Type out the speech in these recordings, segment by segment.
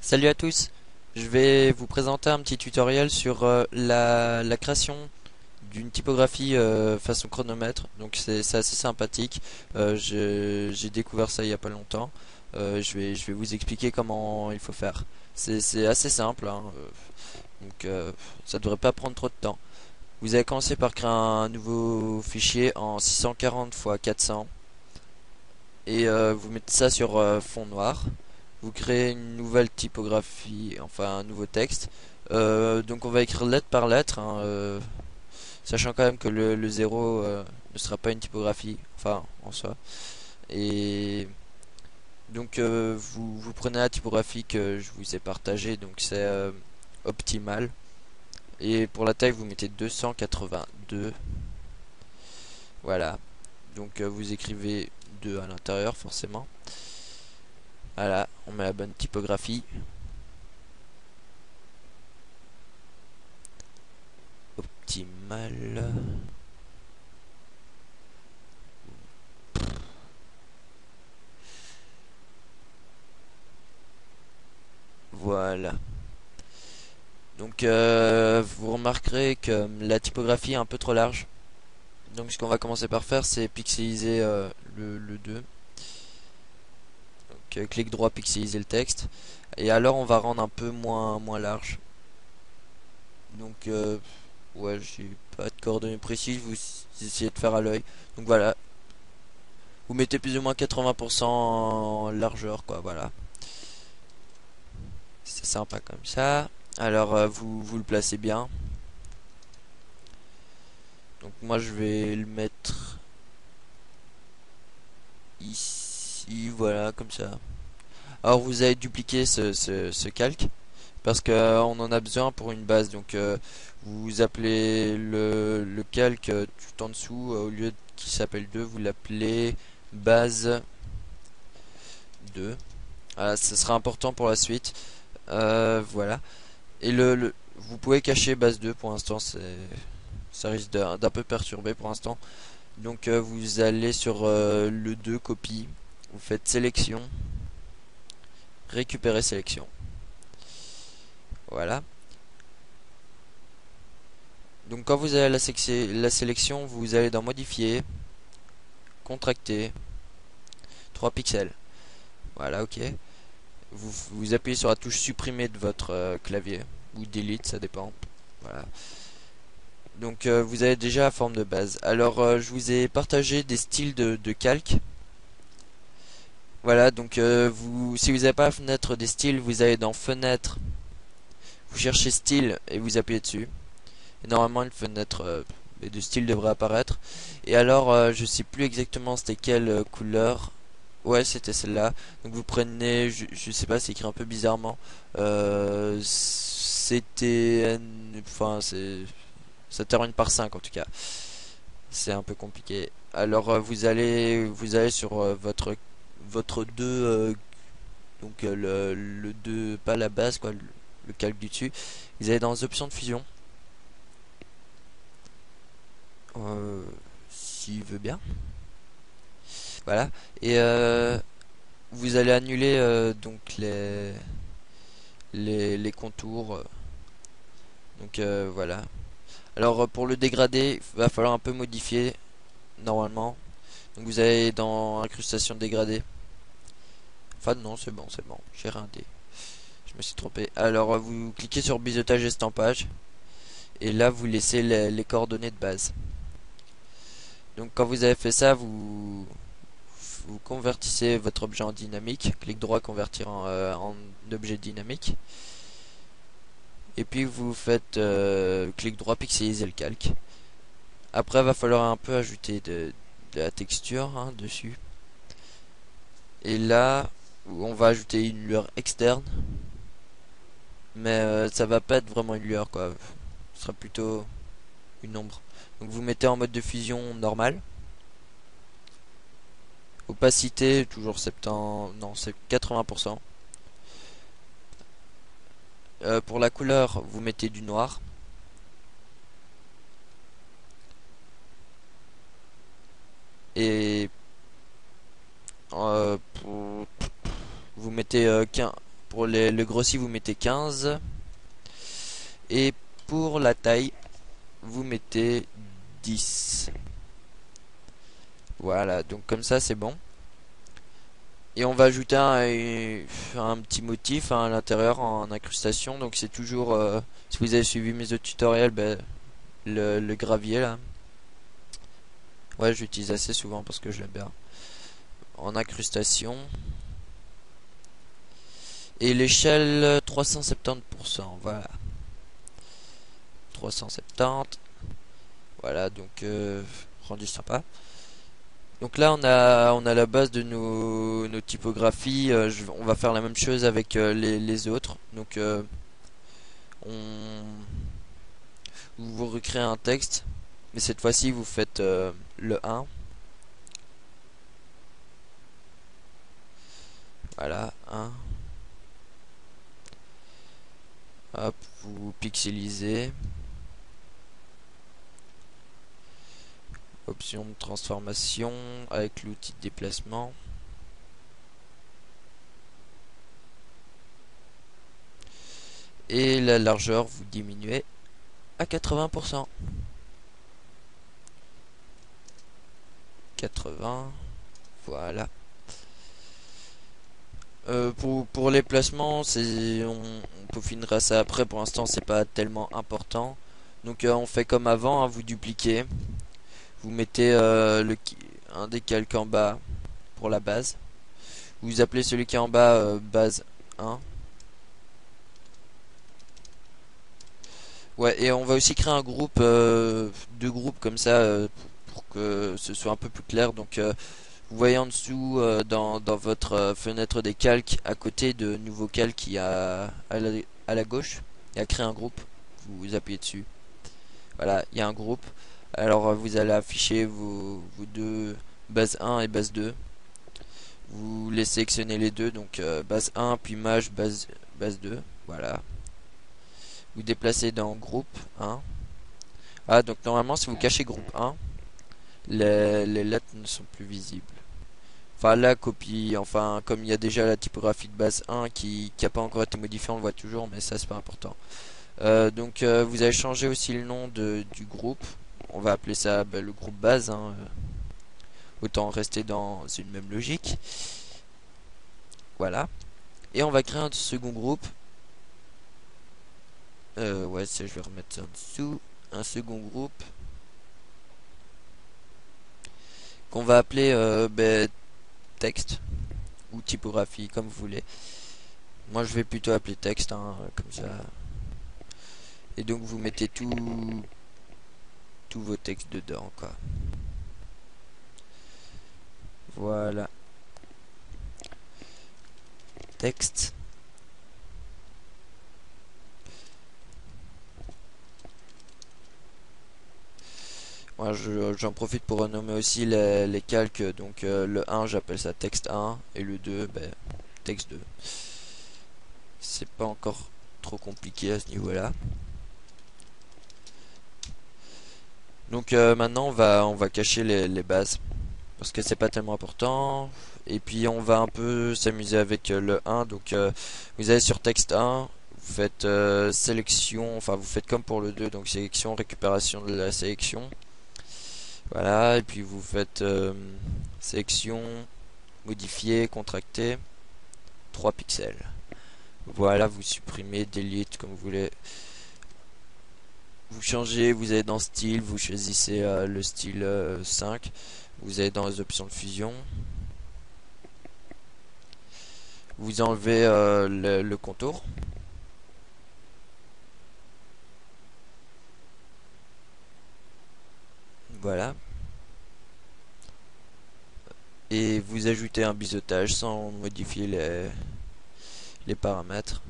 Salut à tous, je vais vous présenter un petit tutoriel sur la création d'une typographie façon chronomètre. Donc c'est assez sympathique. J'ai découvert ça il y a pas longtemps. Je vais vous expliquer comment il faut faire. C'est assez simple, hein, donc ça devrait pas prendre trop de temps. Vous allez commencer par créer un nouveau fichier en 640 x 400 et vous mettez ça sur fond noir. Vous créez une nouvelle typographie, enfin un nouveau texte. Donc on va écrire lettre par lettre, hein, sachant quand même que le 0 ne sera pas une typographie, enfin en soi. Et donc vous prenez la typographie que je vous ai partagée, donc c'est optimal. Et pour la taille vous mettez 282. Voilà. Donc vous écrivez 2 à l'intérieur forcément. Voilà, on met la bonne typographie. Optimal. Voilà. Donc vous remarquerez que la typographie est un peu trop large. Donc ce qu'on va commencer par faire, c'est pixeliser le 2. Donc clic droit, pixeliser le texte. Et alors on va rendre un peu moins large. Donc ouais, j'ai pas de coordonnées précises, vous essayez de faire à l'œil. Donc voilà, vous mettez plus ou moins 80% en largeur, quoi, voilà. C'est sympa comme ça. Alors vous le placez bien. Donc moi je vais le mettre ici, voilà, comme ça. Alors vous allez dupliquer ce calque parce que on en a besoin pour une base. Donc vous appelez le calque tout en dessous, au lieu qu'il s'appelle 2 vous l'appelez base 2. Voilà, ce sera important pour la suite. Voilà. Et vous pouvez cacher base 2 pour l'instant, ça risque d'un peu perturber pour l'instant. Donc vous allez sur le 2 copie, vous faites sélection, récupérer sélection. Voilà. Donc quand vous avez la sélection, vous allez dans modifier, contracter, 3 pixels. Voilà, ok. Vous appuyez sur la touche supprimer de votre clavier, ou delete, ça dépend. Voilà. Donc vous avez déjà la forme de base. Alors je vous ai partagé des styles de calque. Voilà, donc si vous n'avez pas la fenêtre des styles, vous allez dans fenêtre, vous cherchez style et vous appuyez dessus. Et normalement une fenêtre de style devrait apparaître. Et alors je sais plus exactement c'était quelle couleur. Ouais, c'était celle-là. Donc vous prenez, je sais pas, c'est écrit un peu bizarrement. C'était, enfin ça termine par 5 en tout cas. C'est un peu compliqué. Alors vous allez sur votre 2, donc le 2, pas la base quoi, le calque du dessus. Vous allez dans les options de fusion. Euh, S'il veut bien. Voilà. Et vous allez annuler donc les contours. Donc voilà. Alors pour le dégradé, il va falloir un peu modifier normalement. Donc vous allez dans incrustation dégradée. Enfin non, c'est bon, j'ai raté. Je me suis trompé. Alors vous cliquez sur biseautage estampage et là vous laissez les coordonnées de base. Donc quand vous avez fait ça, vous convertissez votre objet en dynamique. Clic droit convertir en objet dynamique. Et puis vous faites clic droit pixeliser le calque. Après il va falloir un peu ajouter de la texture hein, dessus. Et là on va ajouter une lueur externe. Mais ça va pas être vraiment une lueur quoi. Ce sera plutôt une ombre. Donc vous mettez en mode de fusion normal. Opacité toujours 70, non c'est 80%. Pour la couleur vous mettez du noir. Et vous mettez pour le grossi vous mettez 15. Et pour la taille vous mettez 10. Voilà, donc comme ça c'est bon. Et on va ajouter un petit motif à l'intérieur en incrustation. Donc c'est toujours, si vous avez suivi mes autres tutoriels, ben, le gravier là. Ouais, j'utilise assez souvent parce que je l'aime bien. En incrustation. Et l'échelle 370%, voilà. 370. Voilà, donc rendu sympa. Donc là on a la base de nos typographies. On va faire la même chose avec les autres. Donc on vous recréez un texte, mais cette fois-ci vous faites le 1. Voilà, 1. Hop, vous pixelisez. Option de transformation avec l'outil de déplacement. Et la largeur vous diminuez à 80%. 80. Voilà. Pour les placements, on peaufinera ça après. Pour l'instant, c'est pas tellement important. Donc on fait comme avant, hein, vous dupliquez. Vous mettez un des calques en bas pour la base. Vous appelez celui qui est en bas base 1. Ouais, et on va aussi créer un groupe, deux groupes comme ça, pour que ce soit un peu plus clair. Donc vous voyez en dessous dans votre fenêtre des calques, à côté de nouveau calque, il y a à la gauche, il y a créer un groupe. Vous appuyez dessus. Voilà, il y a un groupe. Alors vous allez afficher vos deux base 1 et base 2. Vous les sélectionnez les deux, donc base 1 puis mage base 2. Voilà. Vous déplacez dans groupe 1. Ah, donc normalement si vous cachez groupe 1, les lettres ne sont plus visibles. Enfin la copie, enfin comme il y a déjà la typographie de base 1 qui n'a pas encore été modifiée, on le voit toujours, mais ça c'est pas important. Donc vous allez changer aussi le nom du groupe. On va appeler ça le groupe base, hein. Autant rester dans une même logique. Voilà. Et on va créer un second groupe. Ouais, ça, je vais remettre ça en dessous. Un second groupe qu'on va appeler texte ou typographie, comme vous voulez. Moi, je vais plutôt appeler texte, hein, comme ça. Et donc, vous mettez tous vos textes dedans, quoi. Voilà. Texte. Moi, j'en profite pour renommer aussi les calques. Donc, le 1, j'appelle ça texte 1. Et le 2, texte 2. C'est pas encore trop compliqué à ce niveau-là. Donc, maintenant, on va cacher les bases. Parce que c'est pas tellement important. Et puis, on va un peu s'amuser avec le 1. Donc, vous allez sur texte 1. Vous faites sélection. Enfin, vous faites comme pour le 2. Donc, sélection, récupération de la sélection. Voilà, et puis vous faites sélection, modifier, contracter, 3 pixels. Voilà, vous supprimez, delete comme vous voulez. Vous changez, vous allez dans style, vous choisissez le style 5. Vous allez dans les options de fusion. Vous enlevez le contour. Voilà. Et vous ajoutez un biseautage sans modifier les paramètres.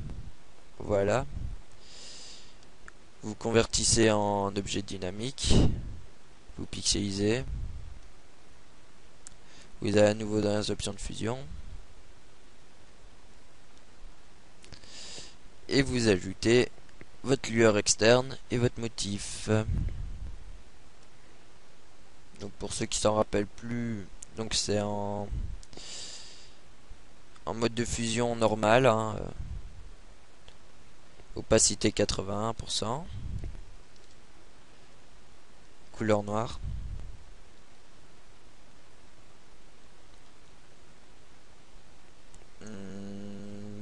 Voilà. Vous convertissez en objet dynamique. Vous pixelisez. Vous allez à nouveau dans les options de fusion. Et vous ajoutez votre lueur externe et votre motif. Donc pour ceux qui s'en rappellent plus, donc c'est en mode de fusion normal, hein. Opacité 81%. Couleur noire.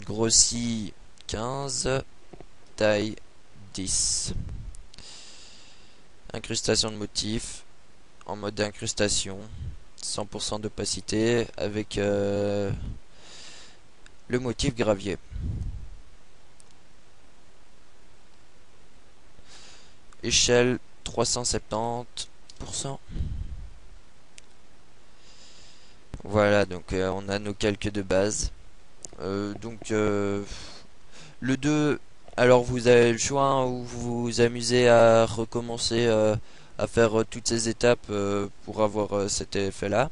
Grossi 15. Taille 10. Incrustation de motifs. En mode d'incrustation. 100% d'opacité avec le motif gravier. Échelle 370%. Voilà, donc on a nos calques de base. Le 2, alors vous avez le choix, hein, ou vous vous amusez à recommencer à faire toutes ces étapes pour avoir cet effet là,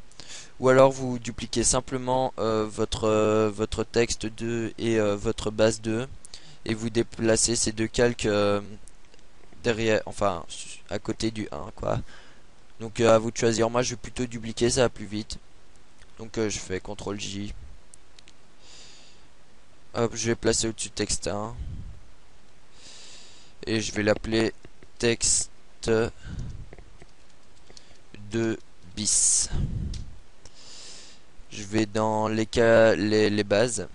ou alors vous dupliquez simplement votre texte 2 et votre base 2 et vous déplacez ces deux calques derrière, enfin à côté du 1 quoi. Donc à vous de choisir. Moi je vais plutôt dupliquer, ça va plus vite. Donc je fais CTRL J. Hop, je vais placer au-dessus texte 1 et je vais l'appeler texte 2 bis. Je vais dans les bases.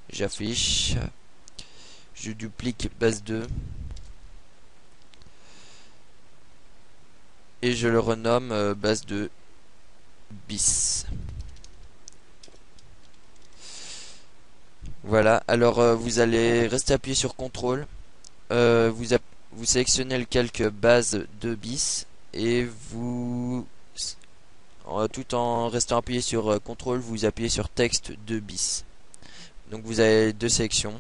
J'affiche. Je duplique base 2. Et je le renomme base 2 bis. Voilà, alors vous allez rester appuyé sur CTRL. Vous sélectionnez le calque base 2 bis et vous, tout en restant appuyé sur CTRL, vous appuyez sur texte 2 bis. Donc vous avez deux sélections.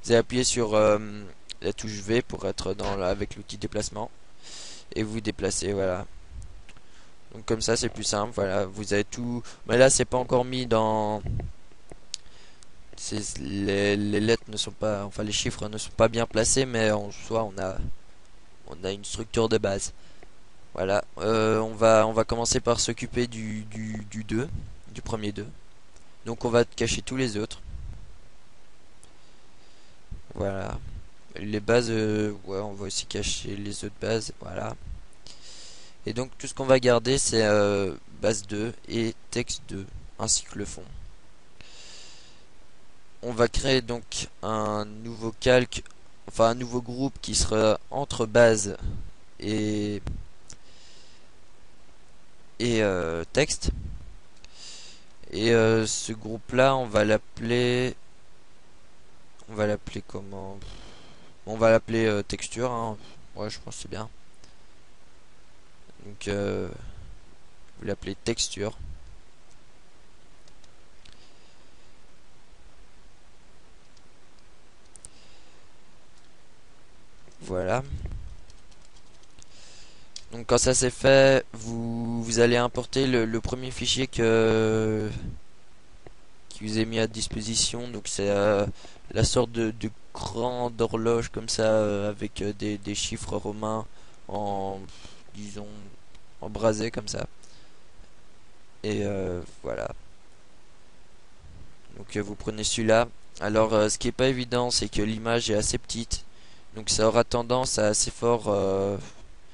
Vous allez appuyer sur la touche V pour être avec l'outil déplacement et vous déplacez, voilà. Donc comme ça c'est plus simple, voilà, vous avez tout. Mais là c'est pas encore mis dans. Les lettres ne sont pas, enfin les chiffres ne sont pas bien placés, mais en soi on a une structure de base. Voilà, on va commencer par s'occuper du 2, du premier 2. Donc on va cacher tous les autres. Voilà. Les bases, ouais, on va aussi cacher les autres bases, voilà. Et donc tout ce qu'on va garder c'est base 2 et texte 2, ainsi que le fond. On va créer donc un nouveau calque, enfin un nouveau groupe qui sera entre base et texte. Et ce groupe là on va l'appeler comment? On va l'appeler texture, hein. Ouais, je pense que c'est bien. Donc vous l'appelez texture. Voilà. Donc quand ça c'est fait, vous allez importer le premier fichier qui vous est mis à disposition. Donc c'est la sorte de grande horloge comme ça avec des chiffres romains en, disons, embrasés comme ça. Et voilà. Donc vous prenez celui-là. Alors ce qui est pas évident c'est que l'image est assez petite. Donc ça aura tendance à assez fort,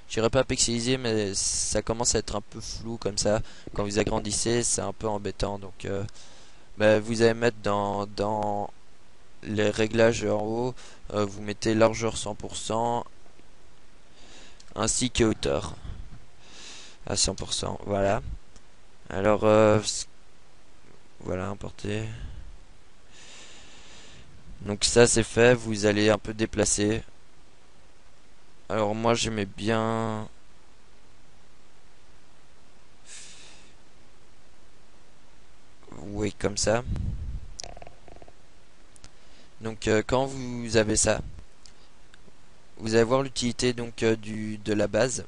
j'irai pas pixeliser, mais ça commence à être un peu flou comme ça. Quand vous agrandissez, c'est un peu embêtant. Donc vous allez mettre dans les réglages en haut, vous mettez largeur 100% ainsi que hauteur à 100%. Voilà. Alors voilà, importer. Donc ça c'est fait, vous allez un peu déplacer. Alors moi j'aimais bien. Oui, comme ça. Donc quand vous avez ça, vous allez voir l'utilité donc de la base.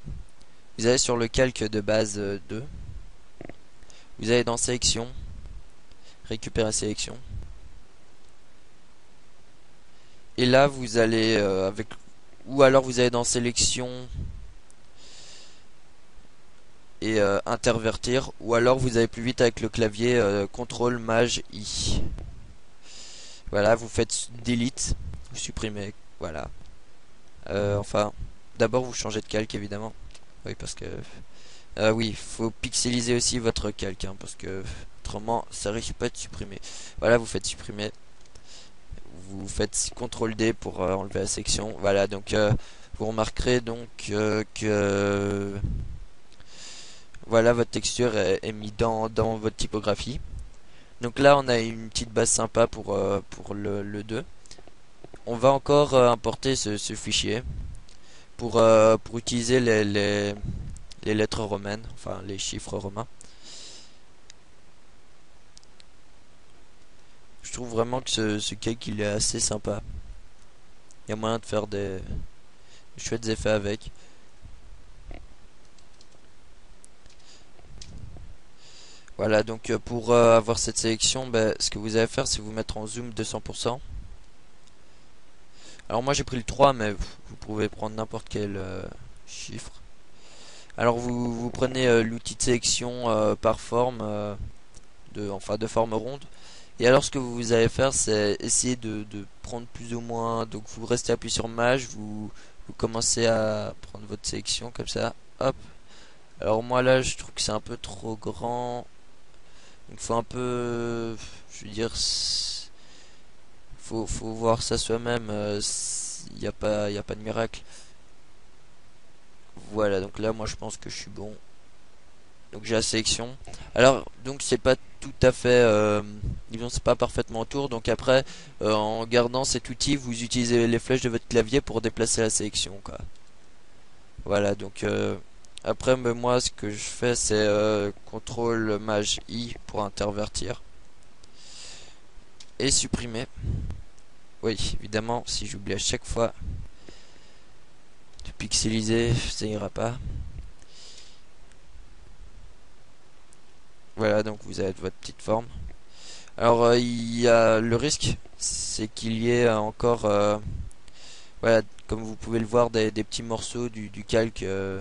Vous allez sur le calque de base 2. Vous allez dans sélection, récupérer sélection. Et là vous allez ou alors vous allez dans sélection et intervertir, ou alors vous allez plus vite avec le clavier CTRL Maj I. Voilà, vous faites delete, vous supprimez, voilà. Enfin, d'abord vous changez de calque évidemment. Oui, parce que oui, faut pixeliser aussi votre calque, hein, parce que autrement ça risque pas de supprimer. Voilà, vous faites supprimer, vous faites CTRL D pour enlever la section. Voilà, donc vous remarquerez donc que voilà, votre texture est mise dans votre typographie. Donc là, on a une petite base sympa pour le 2. On va encore importer ce fichier pour utiliser les lettres romaines, enfin les chiffres romains. Je trouve vraiment que ce cake il est assez sympa. Il y a moyen de faire des chouettes effets avec. Voilà, donc pour avoir cette sélection, ben, ce que vous allez faire, c'est vous mettre en zoom 200%. Alors moi j'ai pris le 3, mais vous pouvez prendre n'importe quel chiffre. Alors vous prenez l'outil de sélection par forme, enfin de forme ronde. Et alors ce que vous allez faire, c'est essayer de prendre plus ou moins. Donc vous restez appuyé sur Maj, vous commencez à prendre votre sélection comme ça. Hop. Alors moi là, je trouve que c'est un peu trop grand. Donc faut un peu, je veux dire, faut voir ça soi-même. Il n'y a pas de miracle. Voilà. Donc là, moi, je pense que je suis bon. Donc j'ai la sélection. Alors donc c'est pas tout à fait, disons c'est pas parfaitement autour. Donc après, en gardant cet outil, vous utilisez les flèches de votre clavier pour déplacer la sélection, quoi. Voilà. Donc après, mais moi, ce que je fais, c'est CTRL Maj I pour intervertir et supprimer. Oui, évidemment, si j'oublie à chaque fois de pixeliser, ça ira pas. Voilà, donc vous avez votre petite forme. Alors il y a le risque, c'est qu'il y ait encore, voilà, comme vous pouvez le voir, des petits morceaux du calque, des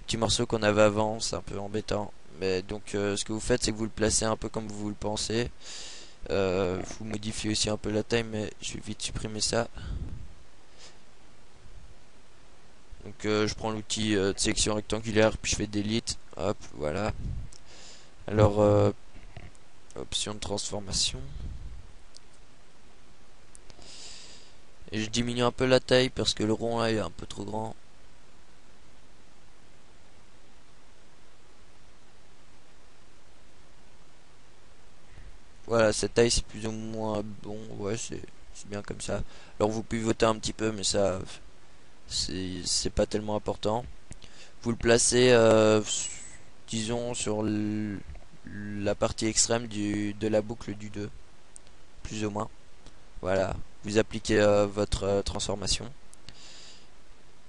petits morceaux qu'on avait avant, c'est un peu embêtant. Mais donc ce que vous faites, c'est que vous le placez un peu comme vous le pensez. Vous modifiez aussi un peu la taille, mais je vais vite supprimer ça. Donc je prends l'outil de sélection rectangulaire, puis je fais delete, hop, voilà. Alors option de transformation. Et je diminue un peu la taille parce que le rond là est un peu trop grand. Voilà, cette taille c'est plus ou moins bon, ouais c'est bien comme ça. Alors vous pivotez un petit peu mais ça c'est pas tellement important. Vous le placez disons sur la partie extrême de la boucle du 2, plus ou moins. Voilà, vous appliquez votre transformation.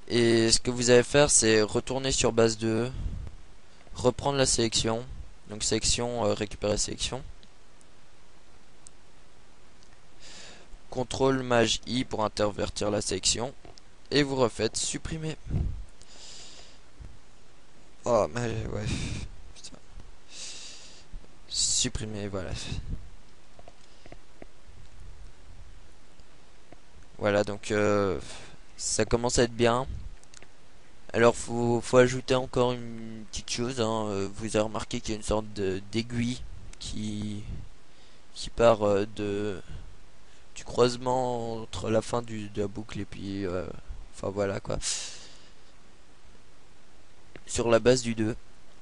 Et ce que vous allez faire c'est retourner sur base 2, reprendre la sélection. Donc sélection, récupérer sélection. CTRL Maj I pour intervertir la sélection. Et vous refaites supprimer. Oh, mais ouais. Putain. Supprimer, voilà. Voilà, donc ça commence à être bien. Alors, faut ajouter encore une petite chose, hein. Vous avez remarqué qu'il y a une sorte d'aiguille qui part du croisement entre la fin de la boucle et puis enfin voilà quoi, sur la base du 2.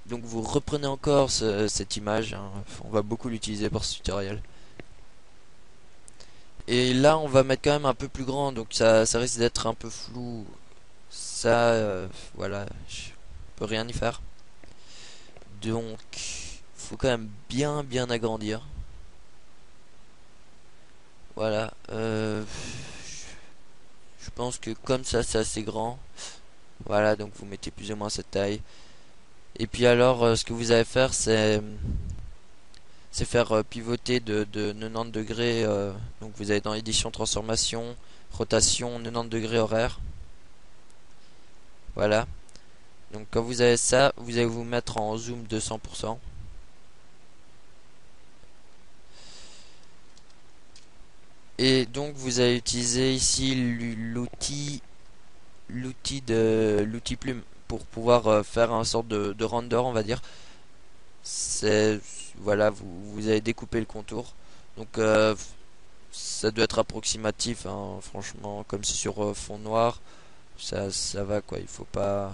Donc vous reprenez encore cette image, hein. On va beaucoup l'utiliser pour ce tutoriel. Et là on va mettre quand même un peu plus grand, donc ça risque d'être un peu flou. Ça voilà, je peux rien y faire. Donc faut quand même bien agrandir. Voilà, je pense que comme ça c'est assez grand. Voilà, donc vous mettez plus ou moins cette taille. Et puis alors ce que vous allez faire c'est faire pivoter de 90 degrés. Donc vous allez dans édition transformation, rotation 90 degrés horaire. Voilà. Donc quand vous avez ça, vous allez vous mettre en zoom 200%. Et donc vous allez utiliser ici l'outil plume pour pouvoir faire un sorte de render, on va dire. C'est voilà, vous avez découpé le contour. Donc ça doit être approximatif, hein, franchement, comme c'est sur fond noir, ça va quoi. Il faut pas,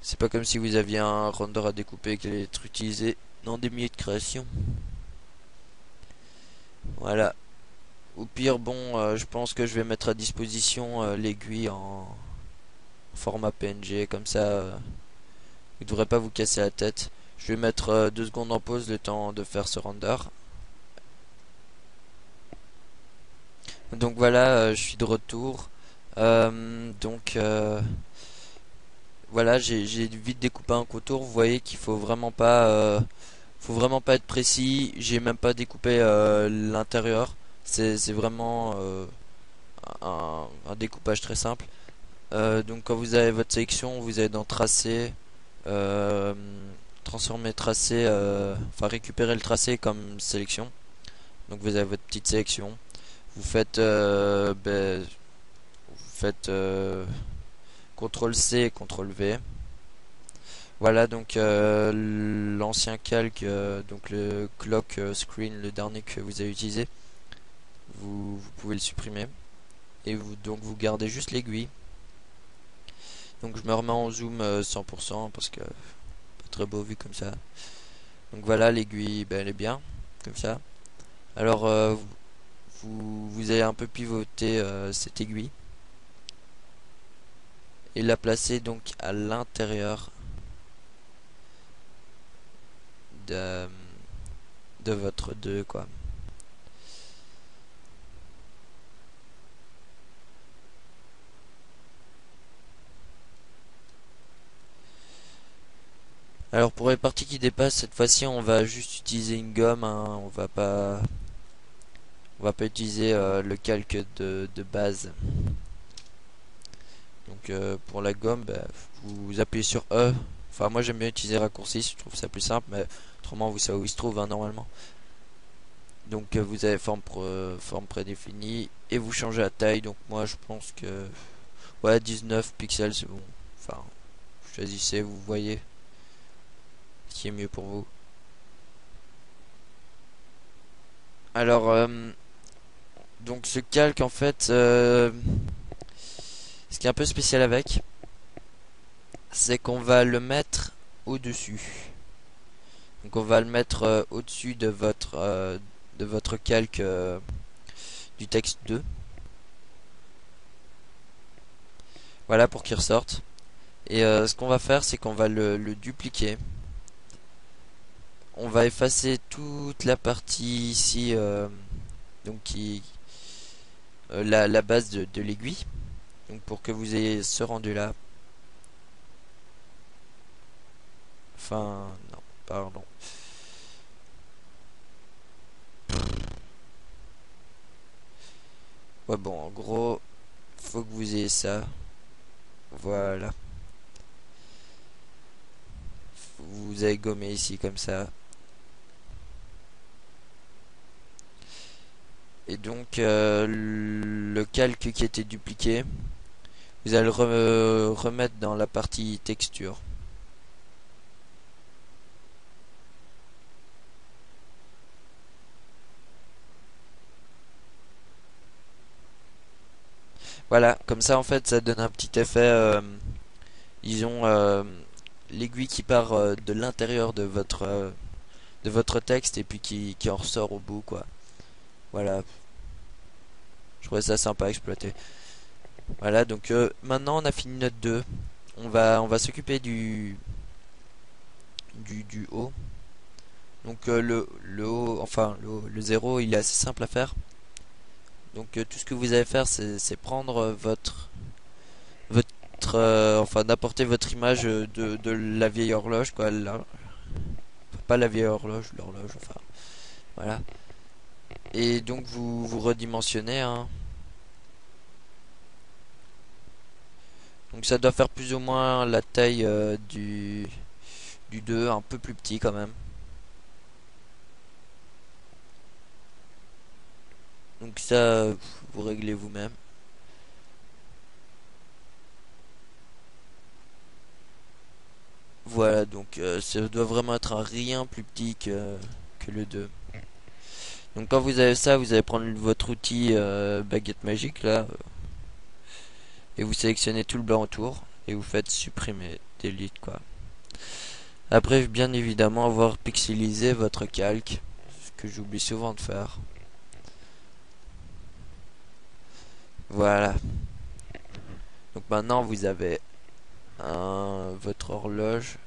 c'est pas comme si vous aviez un render à découper qui allait être utilisé dans des milliers de créations. Voilà. Au pire, bon, je pense que je vais mettre à disposition l'aiguille en format PNG, comme ça, vous ne devrez pas vous casser la tête. Je vais mettre 2 secondes en pause le temps de faire ce render. Donc voilà, je suis de retour. Voilà, j'ai vite découpé un contour. Vous voyez qu'il faut vraiment pas être précis. J'ai même pas découpé l'intérieur. C'est vraiment un découpage très simple. Donc quand vous avez votre sélection, vous allez dans tracé, euh, transformer tracé, enfin récupérer le tracé comme sélection. Donc vous avez votre petite sélection. Vous faites, CTRL C et CTRL V. Voilà donc l'ancien calque, donc le clock screen, le dernier que vous avez utilisé, vous pouvez le supprimer et vous gardez juste l'aiguille. Donc je me remets en zoom 100% parce que pas très beau vu comme ça. Donc voilà, l'aiguille, ben, elle est bien comme ça. Alors vous allez un peu pivoter cette aiguille et la placer donc à l'intérieur de, de votre 2 quoi. Alors pour les parties qui dépassent, cette fois-ci on va juste utiliser une gomme, hein. On va pas utiliser le calque de base. Donc pour la gomme, bah, vous appuyez sur E. Enfin moi j'aime bien utiliser raccourci, je trouve ça plus simple, mais autrement vous savez où il se trouve, hein, normalement. Donc vous avez forme prédéfinie et vous changez la taille. Donc moi je pense que ouais, 19 pixels c'est bon. Enfin choisissez, vous voyez ce qui est mieux pour vous. Alors donc ce calque en fait, ce qui est un peu spécial avec, c'est qu'on va le mettre au-dessus. Donc on va le mettre au-dessus de votre calque du texte 2. Voilà pour qu'il ressorte. Et ce qu'on va faire, c'est qu'on va le dupliquer. On va effacer toute la partie ici, donc la base de l'aiguille. Donc pour que vous ayez ce rendu là. Enfin, non, pardon. Ouais, bon, en gros, faut que vous ayez ça. Voilà. Vous avez gommé ici comme ça. Et donc, le calque qui était dupliqué, vous allez le remettre dans la partie texture. Voilà, comme ça en fait ça donne un petit effet. Ils ont l'aiguille qui part de l'intérieur de votre texte et puis qui en ressort au bout quoi. Voilà, je trouvais ça sympa à exploiter. Voilà, donc maintenant on a fini notre 2. On va s'occuper du haut. Donc le haut, enfin le 0 il est assez simple à faire. Donc tout ce que vous allez faire c'est prendre enfin d'apporter votre image de la vieille horloge quoi, pas la vieille horloge, l'horloge, enfin voilà. Et donc vous redimensionnez, hein. Donc ça doit faire plus ou moins la taille du 2, un peu plus petit quand même. Donc ça, vous réglez vous-même. Voilà, donc ça doit vraiment être un rien plus petit que le 2. Donc quand vous avez ça, vous allez prendre votre outil baguette magique là, et vous sélectionnez tout le blanc autour, et vous faites supprimer, delete quoi. Après, bien évidemment, avoir pixelisé votre calque, ce que j'oublie souvent de faire. Voilà. Donc maintenant, vous avez votre horloge.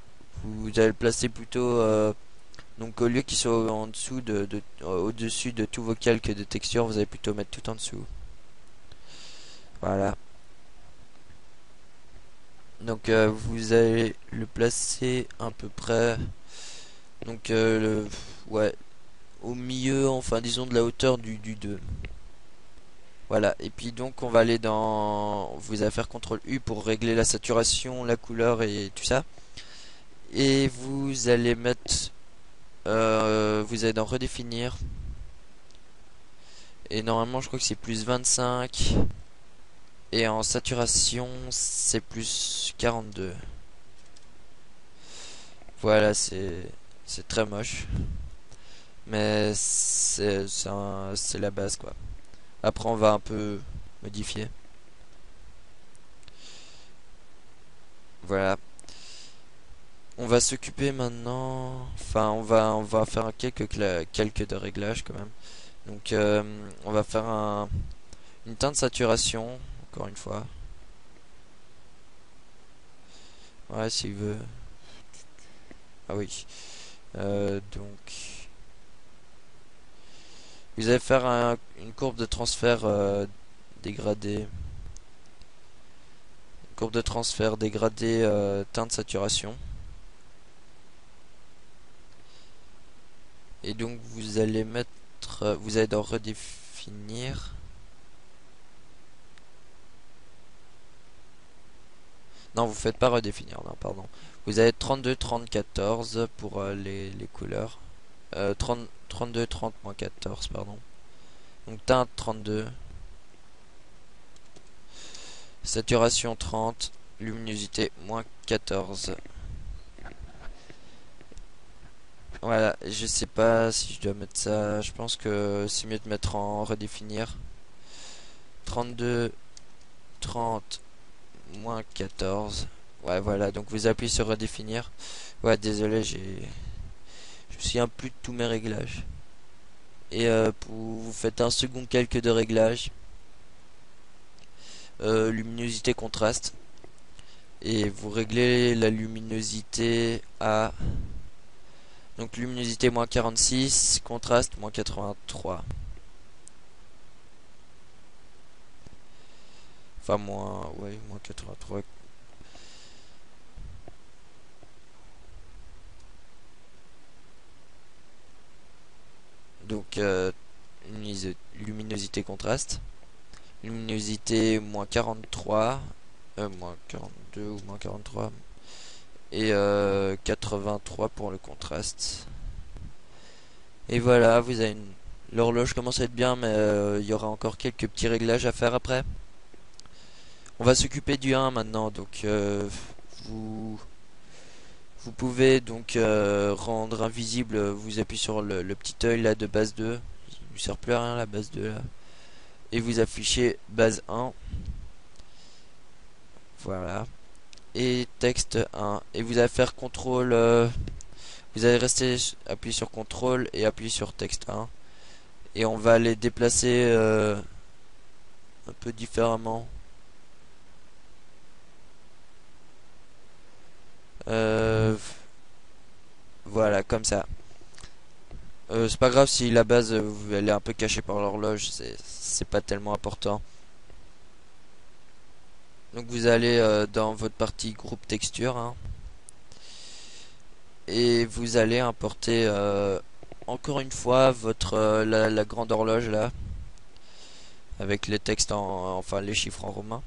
Vous allez le placer plutôt, donc au lieu qu'il soit en dessous au-dessus de tous vos calques de texture, vous allez plutôt mettre tout en dessous. Voilà. Donc vous allez le placer à peu près, donc ouais, au milieu, enfin disons de la hauteur du 2. Voilà, et puis donc on va aller dans... Vous allez faire CTRL U pour régler la saturation, la couleur et tout ça. Et vous allez mettre... vous allez dans redéfinir. Et normalement je crois que c'est plus 25. Et en saturation c'est plus 42. Voilà, c'est très moche. Mais c'est la base quoi. Après on va un peu modifier. Voilà. On va s'occuper maintenant. Enfin, on va faire quelques de réglages quand même. Donc, on va faire une teinte de saturation, encore une fois. Ouais, s'il veut. Ah oui. Donc, vous allez faire une courbe de transfert dégradée. Courbe de transfert dégradée, teinte saturation. Et donc, vous allez mettre. Vous allez dans redéfinir. Non, vous faites pas redéfinir, non, pardon. Vous avez 32, 30, 14 pour les couleurs. 30, 32, 30, moins 14, pardon. Donc teinte 32. Saturation 30. Luminosité moins 14. Voilà, je sais pas si je dois mettre ça. Je pense que c'est mieux de mettre en redéfinir. 32, 30, moins 14. Ouais, voilà, donc vous appuyez sur redéfinir. Ouais, désolé, je me souviens plus de tous mes réglages. Et vous faites un second calque de réglage. Luminosité contraste. Et vous réglez la luminosité à... Donc luminosité moins 46, contraste moins 83. Enfin moins... Ouais, moins 83. Donc luminosité contraste. Luminosité moins 43. Moins 42 ou moins 43. Et 83 pour le contraste. Et voilà, vous avez une... L'horloge commence à être bien, mais il y aura encore quelques petits réglages à faire après. On va s'occuper du 1 maintenant, donc vous, vous pouvez donc rendre invisible, vous appuyez sur le petit œil là de base 2, il ne sert plus à rien la base 2 là, et vous affichez base 1, voilà, et texte 1, et vous allez faire contrôle, vous allez rester appuyé sur contrôle et appuyer sur texte 1, et on va les déplacer un peu différemment. Voilà, comme ça. C'est pas grave si la base elle est un peu cachée par l'horloge, c'est pas tellement important. Donc vous allez dans votre partie groupe texture, hein, et vous allez importer encore une fois votre la grande horloge là avec les textes enfin les chiffres en romain.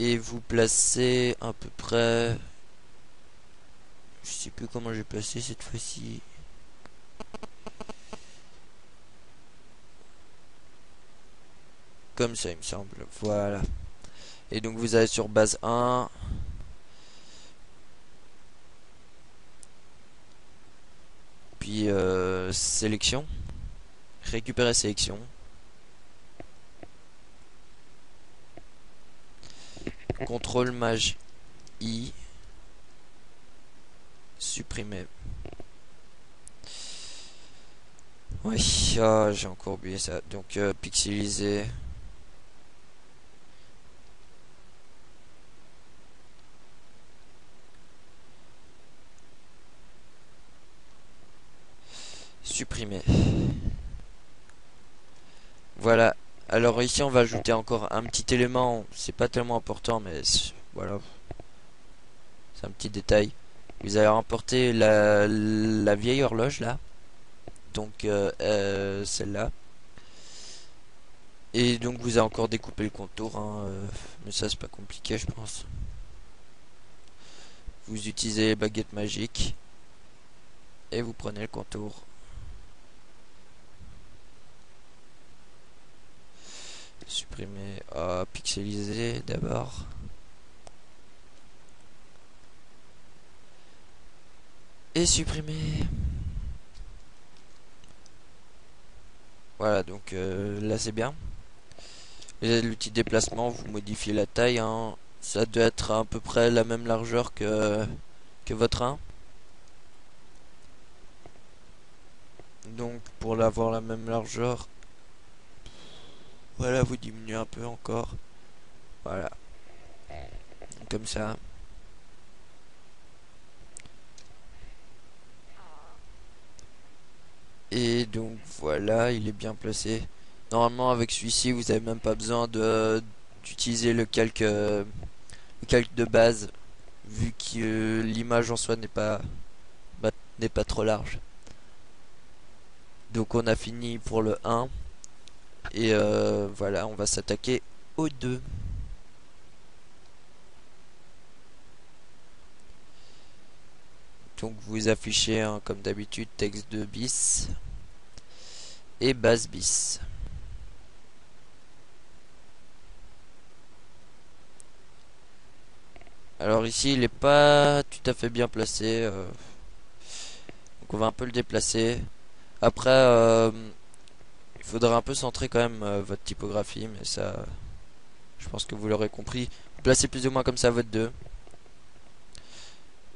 et vous placez à peu près, je sais plus comment j'ai placé cette fois-ci. Comme ça il me semble, voilà. Et donc vous allez sur base 1. Puis sélection. Récupérer sélection. Contrôle maj I. Supprimer. Oui, ah, j'ai encore oublié ça. Donc pixeliser. Supprimer. Voilà. Alors ici on va ajouter encore un petit élément. C'est pas tellement important, mais voilà. C'est un petit détail. Vous allez remporter la vieille horloge là. Donc celle-là. Et donc vous avez encore découpé le contour, hein, mais ça c'est pas compliqué je pense. Vous utilisez les baguettes magiques et vous prenez le contour. Supprimer, pixeliser d'abord. Et supprimer. Voilà, donc là c'est bien. Vous avez l'outil déplacement, vous modifiez la taille, hein. Ça doit être à peu près la même largeur que votre 1. Donc pour l'avoir la même largeur, voilà, vous diminuez un peu encore. Voilà, comme ça. Et donc voilà, il est bien placé. Normalement avec celui-ci, vous avez même pas besoin d'utiliser le calque de base, vu que l'image en soi n'est pas trop large. Donc on a fini pour le 1 et voilà, on va s'attaquer au 2. Donc vous affichez hein, comme d'habitude texte 2 bis et base bis. Alors ici il n'est pas tout à fait bien placé, donc on va un peu le déplacer. Après il faudra un peu centrer quand même votre typographie, mais ça je pense que vous l'aurez compris. Vous placez plus ou moins comme ça votre 2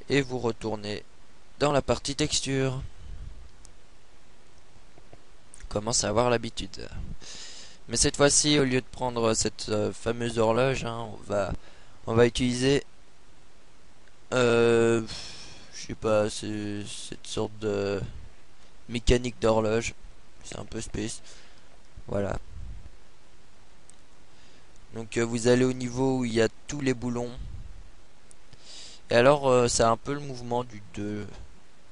et vous retournez dans la partie texture. On commence à avoir l'habitude. Mais cette fois-ci, au lieu de prendre cette fameuse horloge, hein, on va utiliser, je sais pas, cette sorte de mécanique d'horloge. C'est un peu space. Voilà. Donc vous allez au niveau où il y a tous les boulons. Et alors, c'est un peu le mouvement du 2.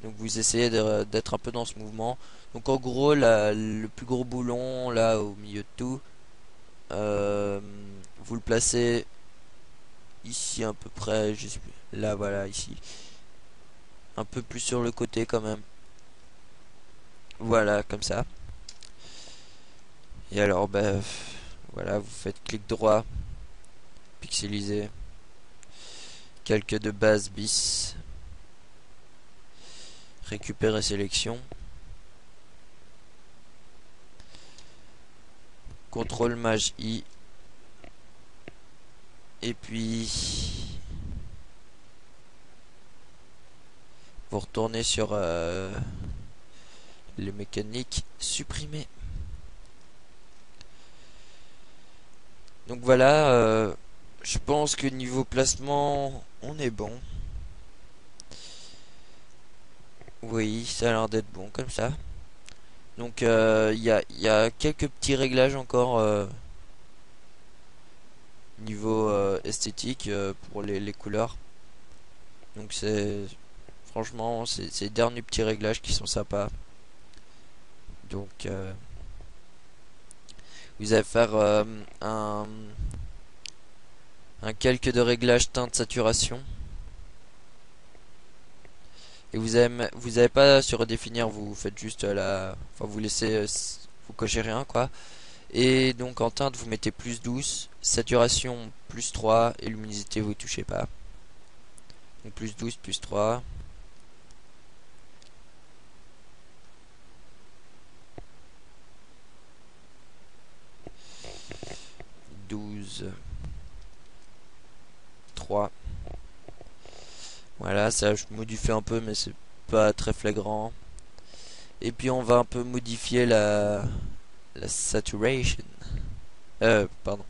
Donc vous essayez d'être un peu dans ce mouvement. Donc en gros, le plus gros boulon, là, au milieu de tout, vous le placez ici à peu près, je sais plus. Là, voilà, ici. Un peu plus sur le côté quand même. Voilà, comme ça. Et alors, ben, voilà, vous faites clic droit, pixeliser, calque de base bis, récupérer sélection, contrôle maj I, et puis vous retournez sur les mécaniques, supprimer. Donc voilà, je pense que niveau placement, on est bon. Oui, ça a l'air d'être bon comme ça. Donc y a quelques petits réglages encore niveau esthétique pour les couleurs. Donc c'est franchement c'est les derniers petits réglages qui sont sympas. Donc vous allez faire un calque de réglage teinte saturation. Et vous avez pas sur redéfinir, vous faites juste enfin vous laissez, vous cochez rien quoi. Et donc en teinte vous mettez plus 12, saturation plus 3 et luminosité vous touchez pas. Donc plus 12 plus 3. Douze 3. Voilà, ça je modifie un peu mais c'est pas très flagrant. Et puis on va un peu modifier la saturation. Pardon,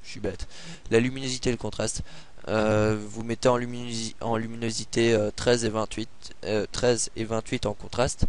je suis bête. La luminosité et le contraste. Vous mettez en luminosité 13 et 28 en contraste.